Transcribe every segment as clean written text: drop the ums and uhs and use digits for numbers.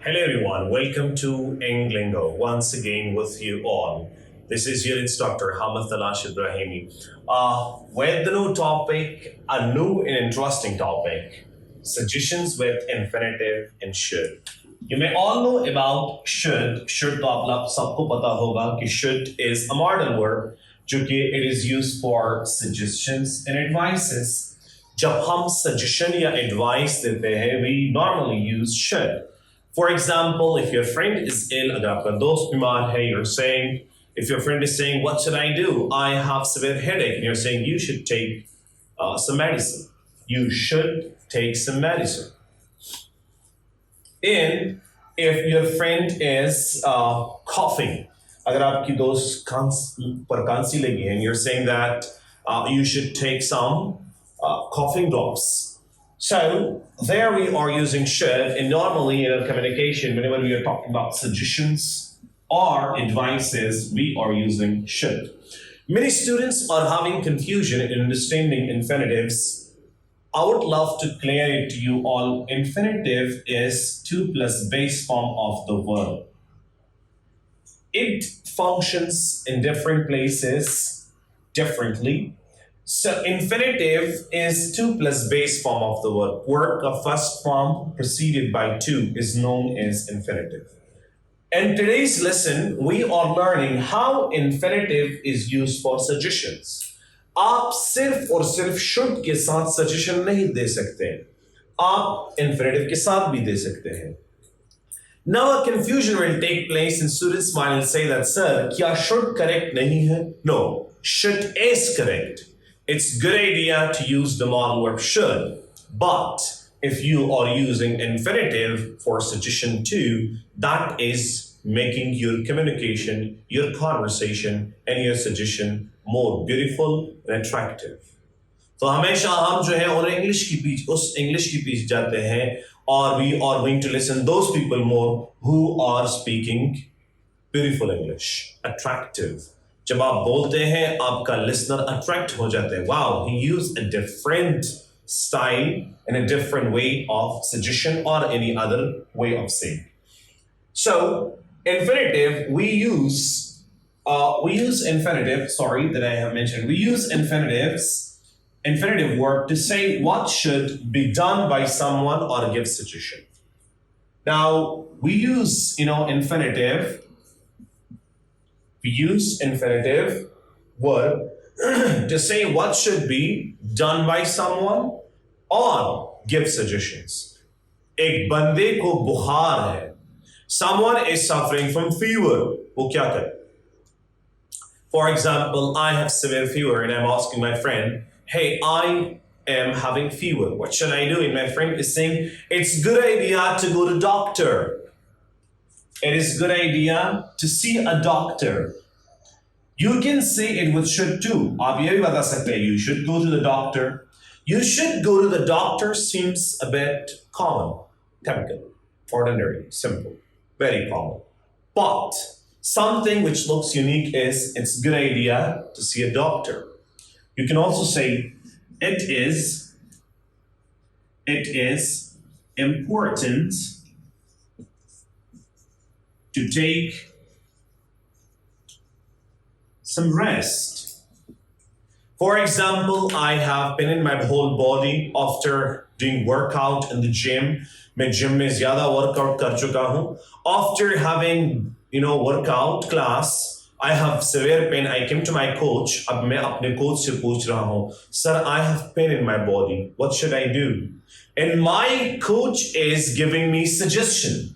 Hello everyone, welcome to EngLanGo. Once again with you all. This is your instructor Hamid Talash Ibrahimi. With the new topic, a new and interesting topic, suggestions with infinitive and should. You may all know about should. Should तो आप लोग सबको पता होगा कि should is a modal verb जो कि it is used for suggestions and advices. जब हम suggestion या advice देते हैं, we normally use should. For example, if your friend is ill, अगर आपका दोस्त बीमार है, you're saying, if your friend is saying, what should I do? I have severe headache. And you're saying, you should take some medicine. You should take some medicine. And if your friend is coughing, अगर आपकी दोस्त पर खांसी लगी है, and you're saying that you should take some coughing drops. So there we are using should, and normally in our communication, whenever we are talking about suggestions or advices, we are using should. Many students are having confusion in understanding infinitives. I would love to clear it to you all. Infinitive is 2 plus base form of the verb. It functions in different places differently. So infinitive is 2 plus base form of the verb. Work of first form preceded by 2 is known as infinitive. In today's lesson, we are learning how infinitive is used for suggestions. आप सिर्फ और सिर्फ should के साथ suggestion नहीं दे सकते. आप infinitive के साथ भी दे सकते हैं. Now a confusion will take place and students might say that, sir, क्या should correct नहीं है? No, should is correct. It's a good idea to use the modal verb should, but if you are using infinitive for suggestion too, that is making your communication, your conversation, and your suggestion more beautiful and attractive. तो हमेशा हम जो है और उस English की पीछे जाते हैं और we are going to listen those people more who are speaking beautiful English, attractive. जब आप बोलते हैं आपका listener attract हो जाते हैं. Wow, he used a different style and a different way of suggestion or any other way of saying. So infinitive, we use infinitive. Sorry that I have mentioned. We use infinitive verb to say what should be done by someone or give suggestion. Now we use infinitive. We use infinitive verb to say what should be done by someone or give suggestions. एक बंदे को बुखार है. Someone is suffering from fever. वो क्या करे? For example, I have severe fever and I'm asking my friend, hey, I am having fever. What should I do? And my friend is saying, it's a good idea to go to doctor. It is a good idea to see a doctor. You can say it with should too. आप ये भी बता सकते हैं, you should go to the doctor. You should go to the doctor seems a bit common, typical, ordinary, simple, very common. But something which looks unique is it's a good idea to see a doctor. You can also say it is important to take some rest. For example, I have pain in my whole body after doing workout in the gym. मैं gym में ज़्यादा workout कर चुका हूँ. After having workout class, I have severe pain. I came to my coach. अब मैं अपने coach से पूछ रहा हूँ, sir, I have pain in my body. What should I do? And my coach is giving me suggestion.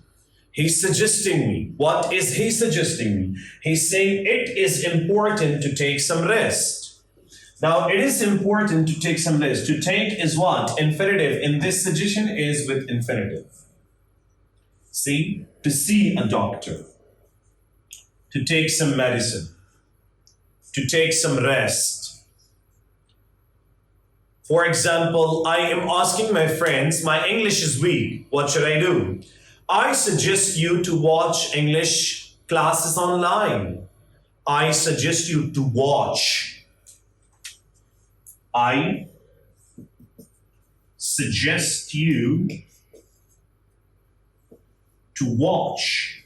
He's suggesting me. What is he suggesting me? He's saying it is important to take some rest. Now, it is important to take some rest. To take is what? Infinitive. And this suggestion is with infinitive. See? To see a doctor. To take some medicine. To take some rest. For example, I am asking my friends, my English is weak. What should I do? I suggest you to watch English classes online. I suggest you to watch. I suggest you to watch.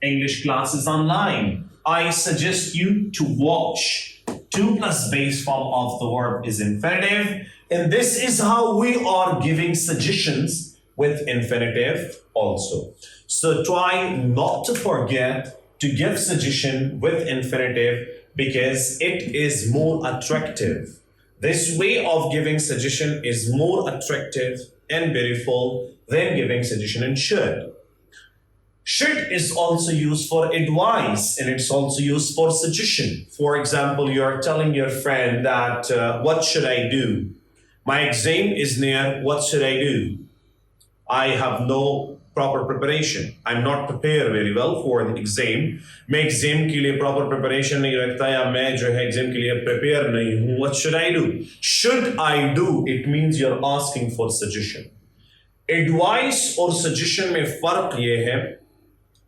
English classes online. I suggest you to watch. To plus base form of the verb is infinitive. And this is how we are giving suggestions with infinitive also. So try not to forget to give suggestion with infinitive because it is more attractive. This way of giving suggestion is more attractive and beautiful than giving suggestion in should. Should is also used for advice and it's also used for suggestion. For example, you are telling your friend that what should I do? My exam is near, what should I do? I have no proper preparation. I'm not prepared very well for the exam. मैं exam के लिए proper preparation नहीं रखता या मैं जो है exam के लिए prepare नहीं हूँ. What should I do? Should I do? It means you're asking for suggestion. Advice और suggestion में फर्क ये है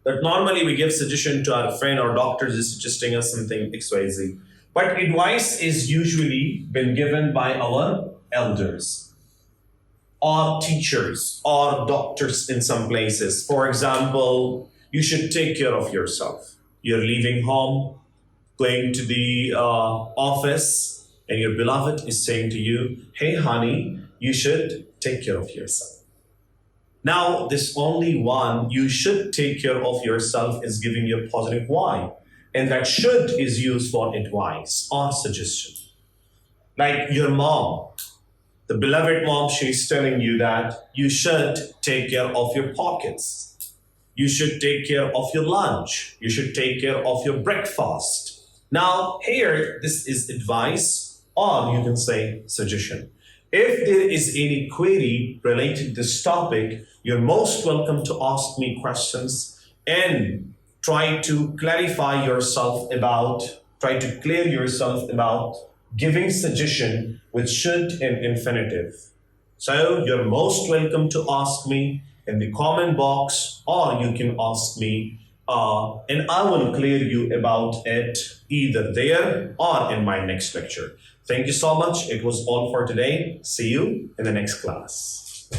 that normally we give suggestion to our friend or doctors is suggesting us something XYZ. But advice is usually been given by our elders or teachers or doctors in some places. For example, you should take care of yourself. You're leaving home, going to the office, and your beloved is saying to you, hey honey, you should take care of yourself. Now, this only one, you should take care of yourself, is giving you a positive why. And that should is used for advice or suggestion. Like your mom, the beloved mom, she's telling you that you should take care of your pockets. You should take care of your lunch. You should take care of your breakfast. Now, here, this is advice or you can say suggestion. If there is any query related to this topic, you're most welcome to ask me questions and try to clarify yourself about, try to clear yourself about giving suggestion with should and infinitive. So you're most welcome to ask me in the comment box or you can ask me and I will clear you about it either there or in my next lecture. Thank you so much. It was all for today. See you in the next class.